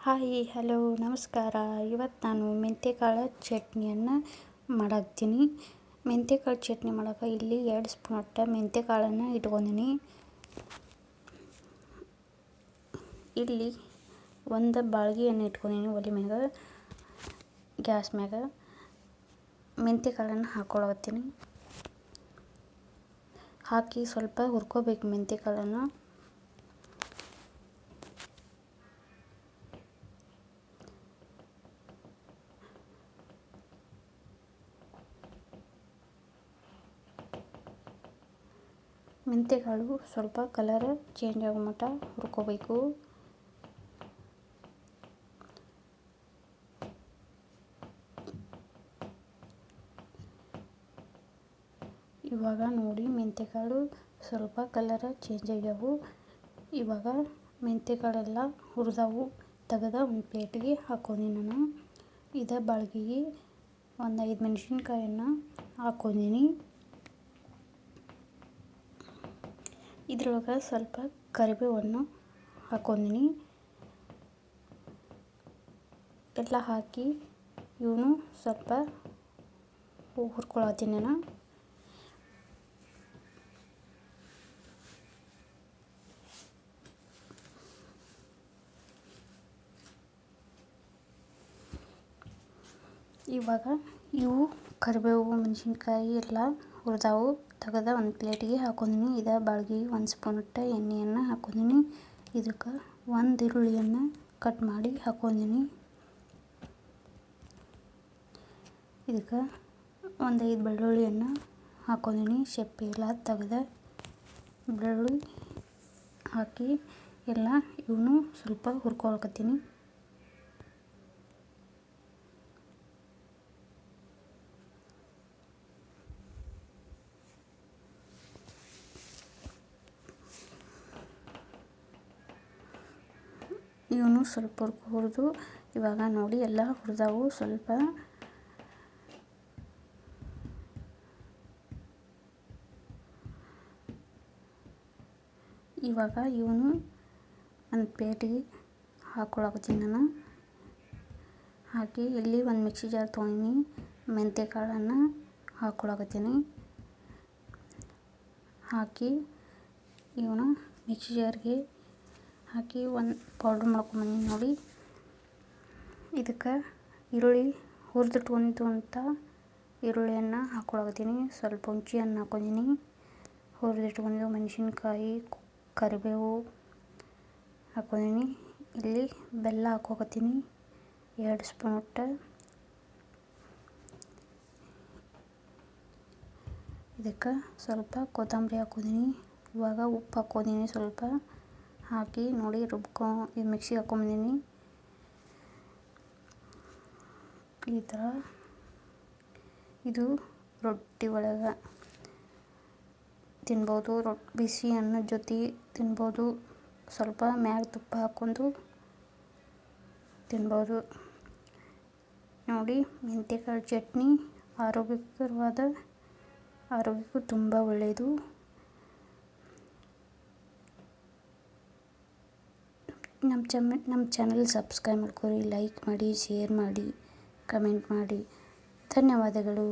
Hi hello ನಮಸ್ಕಾರ. ಇವತ್ತು ನಾನು ಮೆಂತ್ಯಕಾಳು ಚಟ್ನಿಯನ್ನು ಮಾಡಾಕ್ತೀನಿ. ಮೆಂತ್ಯಕಾಳು ಚಟ್ನಿ ಮಾಡೋಕೆ ಇಲ್ಲಿ 2 ಸ್ಪೂನ್ ಅಷ್ಟು ಮೆಂತ್ಯಕಾಳನ್ನು ಇಟ್ಕೊಂಡಿನಿ. ಇಲ್ಲಿ ಒಂದು ಬಾಳ್ಗಿಯನ್ನು ಇಟ್ಕೊಂಡಿನಿ ಒಲೆ ಮ್ಯಾಗ, ಗ್ಯಾಸ್ ಮ್ಯಾಗ. ಮೆಂತ್ಯಕಾಳನ್ನು ಹಾಕ್ಕೊಳತ್ತೀನಿ. ಹಾಕಿ ಸ್ವಲ್ಪ ಹುರ್ಕೋಬೇಕು ಮೆಂತ್ಯಕಾಳನ್ನು. ಮೆಂತ್ಯಕಾಳು ಸ್ವಲ್ಪ ಕಲರ್ ಚೇಂಜ್ ಆಗೋ ಮಟ್ಟ ಹುರ್ಕೋಬೇಕು. ಇವಾಗ ನೋಡಿ ಮೆಂತ್ಯಕಾಳು ಸ್ವಲ್ಪ ಕಲರ್ ಚೇಂಜ್ ಆಗ್ಯಾವು. ಇವಾಗ ಮೆಂತ್ಯಕಾಳೆಲ್ಲ ಹುರಿದವು ತೆಗೆದ ಒಂದು ಪ್ಲೇಟಿಗೆ ಹಾಕ್ಕೊಂಡಿನಿ ನಾನು. ಇದೇ ಬಾಳ್ಗಿಗೆ ಒಂದು 5 ಮೆಣಸಿನ್ಕಾಯನ್ನು ಹಾಕ್ಕೊಂಡಿನಿ. ಇದ್ರೊಳಗೆ ಸ್ವಲ್ಪ ಕರಿಬೇವನ್ನು ಹಾಕ್ಕೊಂಡಿನಿ. ಎಲ್ಲ ಹಾಕಿ ಇವನು ಸ್ವಲ್ಪ ಹುರ್ಕೊಳತ್ತೀನಿ ನಾನು. ಇವಾಗ ಇವು ಕರಿಬೇವು ಮೆಣಸಿನ್ಕಾಯಿ ಎಲ್ಲ ಹುರಿದವು ತೆಗೆದ ಒಂದು ಪ್ಲೇಟಿಗೆ ಹಾಕ್ಕೊಂಡಿನಿ. ಇದೇ ಬಾಳ್ಗಿಗೆ 1 ಸ್ಪೂನ್ ಅಷ್ಟು ಎಣ್ಣೆಯನ್ನು ಹಾಕ್ಕೊಂಡಿನಿ. ಇದಕ್ಕೆ 1 ಈರುಳ್ಳಿಯನ್ನು ಕಟ್ ಮಾಡಿ ಹಾಕ್ಕೊಂಡಿನಿ. ಇದಕ್ಕೆ ಒಂದು 5 ಬೆಳ್ಳುಳ್ಳಿಯನ್ನು ಹಾಕ್ಕೊಂಡಿನಿ. ಸೆಪ್ಪೆ ಎಲ್ಲ ತೆಗೆದ ಬೆಳ್ಳುಳ್ಳಿ ಹಾಕಿ ಎಲ್ಲ ಇವನು ಸ್ವಲ್ಪ ಹುರ್ಕೊಳಕತ್ತೀನಿ. ಇವನು ಸ್ವಲ್ಪ ಹುರಿದು ಇವಾಗ ನೋಡಿ ಎಲ್ಲ ಹುರಿದವು ಸ್ವಲ್ಪ. ಇವಾಗ ಇವನು ಒಂದು ಪ್ಲೇಟಿಗೆ ಹಾಕ್ಕೊಳಕತ್ತೀನಿ ನಾನು. ಹಾಕಿ ಇಲ್ಲಿ ಒಂದು ಮಿಕ್ಸಿ ಜಾರ್ ತೊಗೊಂಡಿನಿ. ಮೆಂತ್ಯಕಾಳನ್ನು ಹಾಕ್ಕೊಳಕತ್ತೀನಿ. ಹಾಕಿ ಇವನು ಮಿಕ್ಸಿ ಜಾರ್ಗೆ ಹಾಕಿ ಒಂದು ಪೌಡ್ರ್ ಮಾಡ್ಕೊಂಬಂದಿನಿ ನೋಡಿ. ಇದಕ್ಕೆ ಈರುಳ್ಳಿ ಹುರಿದಿಟ್ಕೊಂತ ಈರುಳ್ಳಿಯನ್ನು ಹಾಕ್ಕೊಳಕತ್ತೀನಿ. ಸ್ವಲ್ಪ ಹುಂಚಿಯನ್ನು ಹಾಕ್ಕೊಂಡಿನಿ. ಹುರಿದಿಟ್ಕೊಂಡಿದ್ದು ಮೆಣಸಿನ್ಕಾಯಿ, ಕರಿಬೇವು ಹಾಕ್ಕೊಂಡಿನಿ. ಇಲ್ಲಿ ಬೆಲ್ಲ ಹಾಕ್ಕೊಳಕತ್ತೀನಿ 2 ಸ್ಪೂನ್ ಅಷ್ಟು. ಇದಕ್ಕೆ ಸ್ವಲ್ಪ ಕೊತ್ತಂಬರಿ ಹಾಕ್ಕೊಂಡಿನಿ. ಇವಾಗ ಉಪ್ಪು ಹಾಕ್ಕೊಂಡಿನಿ ಸ್ವಲ್ಪ. ಹಾಕಿ ನೋಡಿ ಇದು ಮಿಕ್ಸಿಗೆ ಹಾಕ್ಕೊಂಬಂದಿನಿ. ಈ ಥರ ಇದು ರೊಟ್ಟಿ ಒಳಗೆ ತಿನ್ಬೋದು, ಬಿಸಿ ಅನ್ನದ ಜೊತೆ ತಿನ್ಬೋದು. ಸ್ವಲ್ಪ ಮ್ಯಾಗ ತುಪ್ಪ ಹಾಕ್ಕೊಂಡು ತಿನ್ಬೋದು. ನೋಡಿ ಮೆಂತ್ಯಕಾಳು ಚಟ್ನಿ ಆರೋಗ್ಯಕ್ಕೂ ತುಂಬ ಒಳ್ಳೆಯದು. ನಮ್ಮ ಚಾನಲ್ ಸಬ್ಸ್ಕ್ರೈಬ್ ಮಾಡ್ಕೊರಿ, ಲೈಕ್ ಮಾಡಿ, ಶೇರ್ ಮಾಡಿ, ಕಮೆಂಟ್ ಮಾಡಿ. ಧನ್ಯವಾದಗಳು.